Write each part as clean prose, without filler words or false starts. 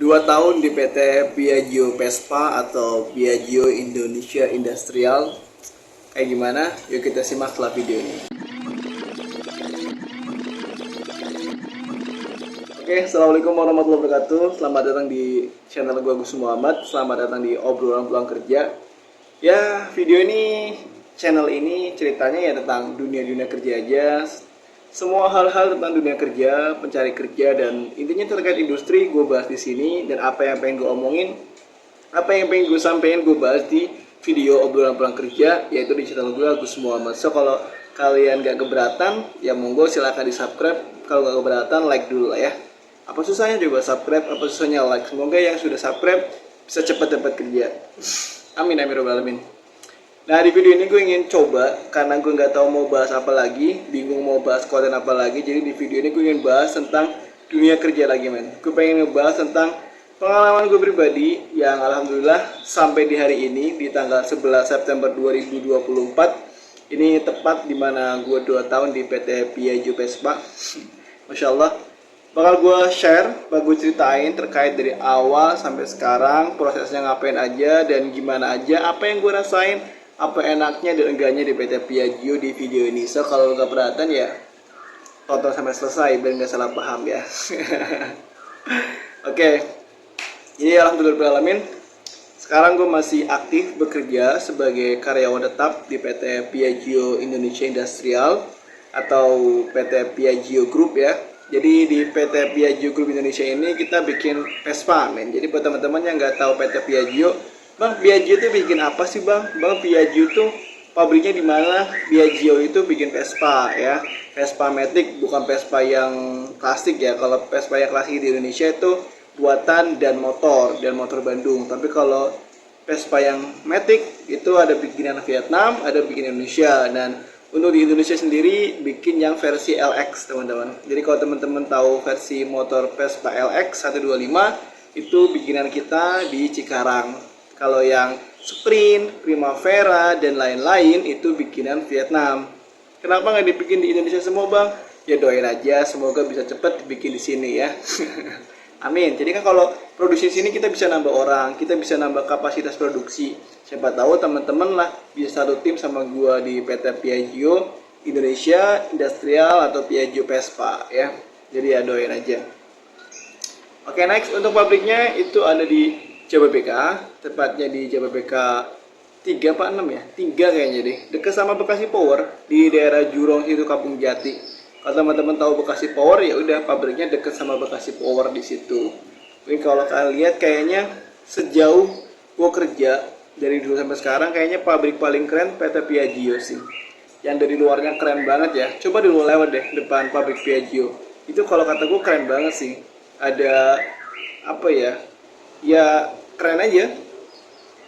2 tahun di PT Piaggio Vespa atau Piaggio Indonesia Industrial. Kayak gimana? Yuk kita simak setelah video ini. Oke, assalamualaikum warahmatullahi wabarakatuh. Selamat datang di channel gue Agus Muhammad. Selamat datang di obrolan pulang kerja. Ya, video ini, channel ini ceritanya ya tentang dunia kerja aja. Semua hal-hal tentang dunia kerja, pencari kerja, dan intinya terkait industri gue bahas di sini. Dan apa yang pengen gue omongin, apa yang pengen gue sampein, gue bahas di video obrolan pulang kerja, yaitu di channel gue Agus Muhammad. So kalau kalian gak keberatan, ya monggo silahkan di subscribe. Kalau gak keberatan, like dulu lah ya. Apa susahnya juga subscribe, apa susahnya like. Semoga yang sudah subscribe bisa cepat dapat kerja. Amin amin robbal alamin. Nah, di video ini gue ingin coba, karena gue nggak tahu mau bahas apa lagi, bingung mau bahas konten apa lagi. Jadi di video ini gue ingin bahas tentang dunia kerja lagi, men. Gue pengen ngebahas tentang pengalaman gue pribadi yang alhamdulillah sampai di hari ini, di tanggal 11 September 2024, ini tepat dimana gue 2 tahun di PT Piaggio Vespa. Masya Allah. Bakal gue share, bakal gue ceritain terkait dari awal sampai sekarang, prosesnya ngapain aja dan gimana aja, apa yang gue rasain, apa enaknya dan enggaknya di PT Piaggio di video ini. So kalau nggak perhatian ya tonton sampai selesai biar nggak salah paham ya. Oke. Jadi alhamdulillah alamin, sekarang gue masih aktif bekerja sebagai karyawan tetap di PT Piaggio Indonesia Industrial atau PT Piaggio Group ya. Jadi di PT Piaggio Group Indonesia ini kita bikin Vespa, men. Jadi buat teman-teman yang nggak tahu PT Piaggio, Bang, Piaggio itu bikin apa sih, Bang? Bang, Piaggio itu pabriknya di mana? Piaggio itu bikin Vespa ya. Vespa Matic, bukan Vespa yang klasik ya. Kalau Vespa yang klasik di Indonesia itu buatan dan motor Bandung. Tapi kalau Vespa yang Matic itu ada bikinan Vietnam, ada bikinan Indonesia. Dan untuk di Indonesia sendiri bikin yang versi LX, teman-teman. Jadi kalau teman-teman tahu versi motor Vespa LX 125 itu bikinan kita di Cikarang. Kalau yang Sprint, Primavera, dan lain-lain itu bikinan Vietnam. Kenapa nggak dibikin di Indonesia semua, Bang? Ya doain aja, semoga bisa cepet dibikin di sini ya. Amin. Jadi kan kalau produksi sini kita bisa nambah orang, kita bisa nambah kapasitas produksi. Siapa tahu teman-teman lah bisa satu tim sama gua di PT Piaggio Indonesia Industrial atau Piaggio Vespa ya. Jadi ya doain aja. Oke, next untuk pabriknya itu ada di Jababeka, tepatnya di Jababeka 3 Pak 6 ya? 3 kayaknya deh. Dekat sama Bekasi Power di daerah Jurong itu Kampung Jati. Kalau teman-teman tahu Bekasi Power ya udah pabriknya dekat sama Bekasi Power di situ. Ini kalau kalian lihat kayaknya sejauh gua kerja dari dulu sampai sekarang kayaknya pabrik paling keren PT Piaggio sih. Yang dari luarnya keren banget ya. Coba dulu lewat deh depan pabrik Piaggio. Itu kalau kata gua keren banget sih. Ada apa ya? Ya keren aja.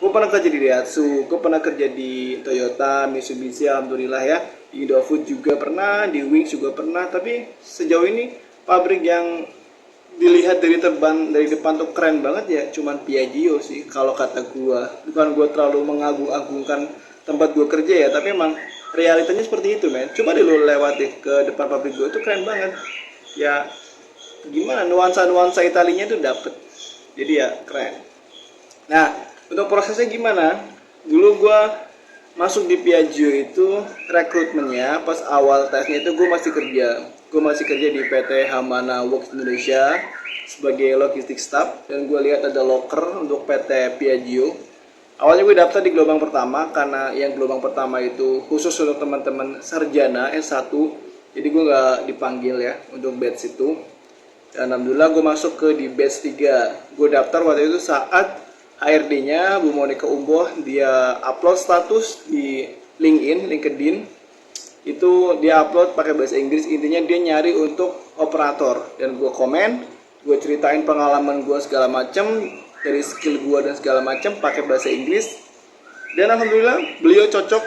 Gue pernah kerja di Daihatsu, gue pernah kerja di Toyota, Mitsubishi, alhamdulillah ya. Di Indofood juga pernah, di Wings juga pernah. Tapi sejauh ini pabrik yang dilihat dari depan tuh keren banget ya, cuman Piaggio sih. Kalau kata gue, bukan gue terlalu mengagung-agungkan tempat gue kerja ya, tapi emang realitanya seperti itu, men. Coba deh lo lewat deh ke depan pabrik gue, itu keren banget. Ya gimana, nuansa Italinya tuh dapet. Jadi ya keren. Nah, untuk prosesnya gimana? Dulu gue masuk di Piaggio itu rekrutmennya pas awal tesnya itu gue masih kerja. Gue masih kerja di PT Hamana Works Indonesia sebagai logistik staff. Dan gue lihat ada locker untuk PT Piaggio. Awalnya gue daftar di gelombang pertama karena yang gelombang pertama itu khusus untuk teman-teman sarjana S1. Jadi gue gak dipanggil ya untuk batch itu. Dan alhamdulillah gue masuk ke di batch 3. Gue daftar waktu itu saat HRD-nya Bu Monica Umboh dia upload status di LinkedIn. Itu dia upload pakai bahasa Inggris, intinya dia nyari untuk operator. Dan gue komen, gue ceritain pengalaman gue segala macam, dari skill gue dan segala macam pakai bahasa Inggris. Dan alhamdulillah beliau cocok.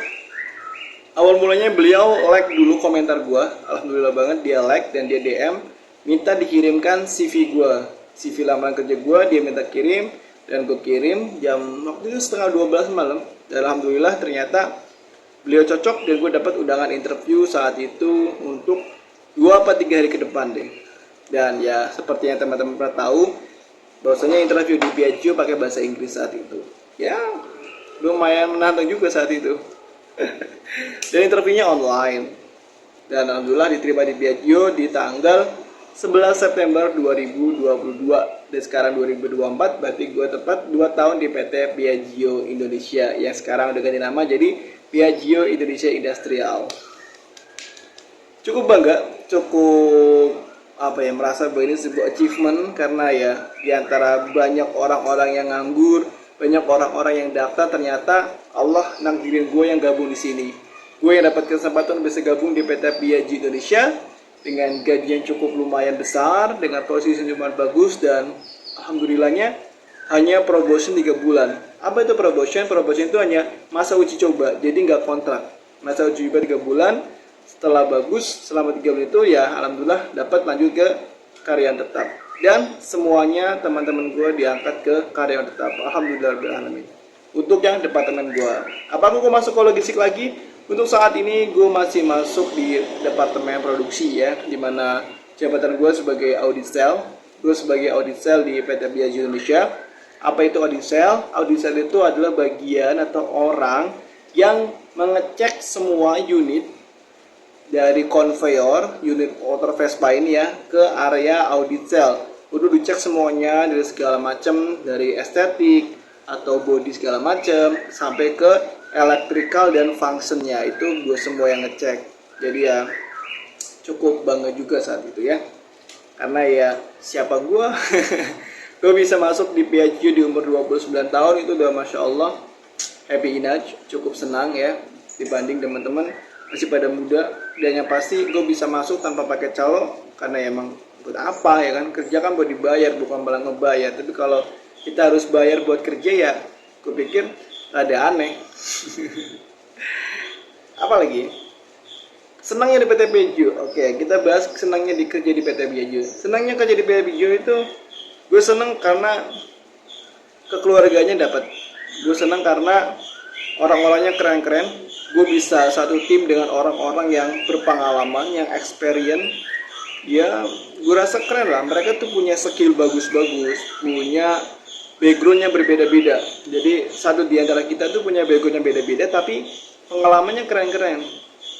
Awal mulanya beliau like dulu komentar gue, alhamdulillah banget dia like dan dia DM. Minta dikirimkan CV gue, CV lamaran kerja gue, dia minta kirim dan gue kirim jam waktu itu setengah 12 malam. Dan alhamdulillah ternyata beliau cocok dan gue dapat undangan interview saat itu untuk 2 atau 3 hari ke depan deh. Dan ya seperti yang teman-teman pernah tahu, Bahwasanya interview di Piaggio pakai bahasa Inggris saat itu. Ya, lumayan menantang juga saat itu. Dan interviewnya online. Dan alhamdulillah diterima di Piaggio di tanggal 11 September 2022. Dan sekarang 2024, berarti gue tepat 2 tahun di PT Piaggio Indonesia yang sekarang udah ganti nama jadi Piaggio Indonesia Industrial. Cukup bangga, cukup merasa bahwa ini sebuah achievement karena ya diantara banyak orang-orang yang nganggur, banyak orang-orang yang daftar, ternyata Allah nanggirin gue yang gabung di sini. Gue yang dapat kesempatan bisa gabung di PT Piaggio Indonesia dengan gaji yang cukup lumayan besar, dengan posisi yang lumayan bagus, dan alhamdulillahnya hanya promotion 3 bulan. Apa itu promotion? Promotion itu hanya masa uji coba, jadi nggak kontrak. Masa uji coba 3 bulan, setelah bagus selama 3 bulan itu ya alhamdulillah dapat lanjut ke karyawan tetap. Dan semuanya teman-teman gue diangkat ke karyawan tetap. Alhamdulillahirrahmanirrahim. Untuk yang departemen gue, apa aku masuk ke logistik lagi? Untuk saat ini gue masih masuk di departemen produksi ya, dimana jabatan gue sebagai audit sale. Gue sebagai audit sale di PT Piaggio Indonesia. Apa itu audit sale? Audit sale itu adalah bagian atau orang yang mengecek semua unit dari conveyor, unit motor Vespa ini ya, ke area audit cell. Udah dicek semuanya dari segala macam, dari estetik atau body segala macam sampai ke electrical dan functionnya, itu gue semua yang ngecek. Jadi ya cukup bangga juga saat itu ya, karena ya siapa gue gue bisa masuk di Piaggio di umur 29 tahun itu udah masya Allah happy enough, cukup senang ya, dibanding teman-teman masih pada muda. Dan yang pasti gue bisa masuk tanpa pakai calo karena emang buat apa ya kan, kerja kan buat dibayar bukan malah ngebayar. Tapi kalau kita harus bayar buat kerja ya gue pikir rada aneh. Apalagi senangnya di PT Piaggio. Oke, kita bahas senangnya kerja di PT Piaggio. Senangnya kerja di PT Piaggio itu gue senang karena kekeluarganya dapat. Gue senang karena orang-orangnya keren-keren. Gue bisa satu tim dengan orang-orang yang berpengalaman, yang experience. Ya, gue rasa keren lah. Mereka tuh punya skill bagus-bagus, punya backgroundnya berbeda-beda. Jadi satu di antara kita tuh punya backgroundnya beda-beda, tapi pengalamannya keren-keren.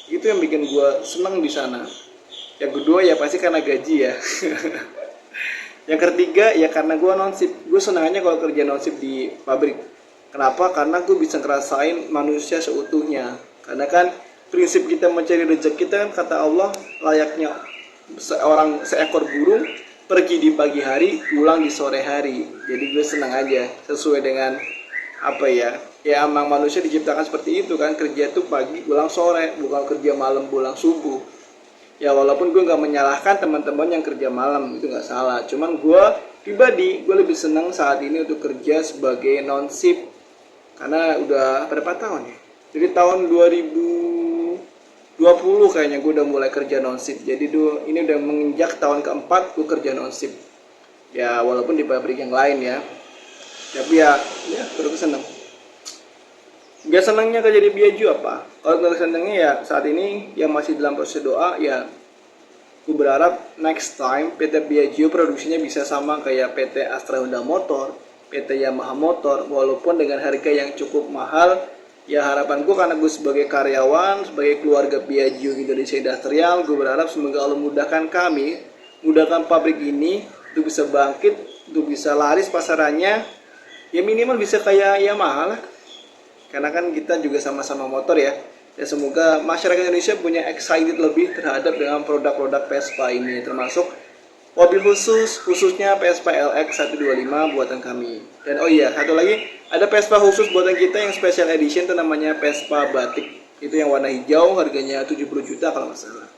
Itu yang bikin gue seneng di sana. Yang kedua ya pasti karena gaji ya. Yang ketiga ya karena gue non-shift. Gue senangnya kalau kerja non-shift di pabrik. Kenapa? Karena gue bisa ngerasain manusia seutuhnya. Karena kan prinsip kita mencari rezeki kita kan kata Allah layaknya seekor burung pergi di pagi hari, pulang di sore hari. Jadi gue senang aja sesuai dengan ya emang manusia diciptakan seperti itu kan, kerja tuh pagi pulang sore, bukan kerja malam pulang subuh. Ya walaupun gue nggak menyalahkan teman-teman yang kerja malam, itu nggak salah. Cuman gue pribadi gue lebih senang saat ini untuk kerja sebagai non-shift. Karena udah berapa tahun ya? Jadi tahun 2020 kayaknya gue udah mulai kerja non-shift. Jadi ini udah menginjak tahun keempat gue kerja non-shift. Ya walaupun di pabrik yang lain ya. Tapi ya terus seneng. Gak senangnya kerja di Piaggio apa? Kalau gak senangnya ya saat ini yang masih dalam proses doa ya. Gue berharap next time PT Piaggio produksinya bisa sama kayak PT Astra Honda Motor, PT Yamaha Motor, walaupun dengan harga yang cukup mahal. Ya harapan gue karena gue sebagai karyawan, sebagai keluarga Piaggio Indonesia Industrial, gue berharap semoga Allah mudahkan kami, mudahkan pabrik ini untuk bisa bangkit, untuk bisa laris pasarannya. Ya minimal bisa kayak Yamaha lah, karena kan kita juga sama-sama motor ya. Ya semoga masyarakat Indonesia punya excited lebih terhadap dengan produk-produk Vespa ini, termasuk mobil khususnya Vespa LX 125 buatan kami. Dan oh iya, satu lagi, ada Vespa khusus buatan kita yang special edition, itu namanya Vespa Batik. Itu yang warna hijau, harganya 70 juta kalau nggak salah.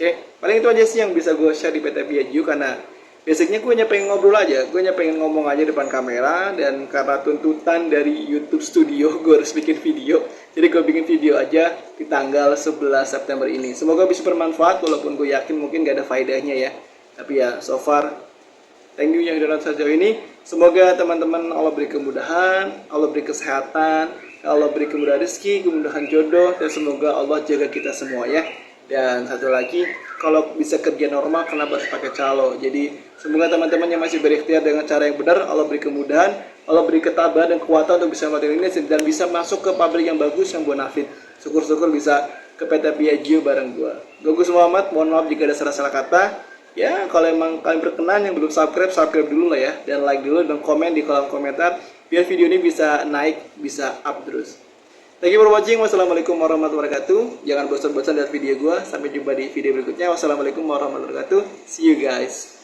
Oke, paling itu aja sih yang bisa gue share di PT Piaggio, karena basicnya gue hanya pengen ngobrol aja, gue hanya pengen ngomong aja depan kamera. Dan karena tuntutan dari YouTube Studio, gue harus bikin video. Jadi gue bikin video aja di tanggal 11 September ini. Semoga bisa bermanfaat, walaupun gue yakin mungkin gak ada faedahnya ya. Tapi ya so far thank you yang udah nonton sejauh ini. Semoga teman-teman Allah beri kemudahan, Allah beri kesehatan, Allah beri kemudahan rezeki, kemudahan jodoh, dan semoga Allah jaga kita semua ya. Dan satu lagi, kalau bisa kerja normal kenapa harus pakai calo? Jadi Semoga teman-teman yang masih berikhtiar dengan cara yang benar, Allah beri kemudahan, Allah beri ketabahan dan kekuatan untuk bisa melakukan ini dan bisa masuk ke pabrik yang bagus yang bonafit. Syukur-syukur bisa ke PT Piaggio bareng gua. Gus Muhammad, mohon maaf jika ada salah-salah kata. Ya, kalau emang kalian berkenan yang belum subscribe dulu lah ya, dan like dulu dan komen di kolom komentar biar video ini bisa naik, bisa up terus. Thank you for watching. Wassalamualaikum warahmatullahi wabarakatuh. Jangan bosan-bosan lihat video gua. Sampai jumpa di video berikutnya. Wassalamualaikum warahmatullahi wabarakatuh. See you guys.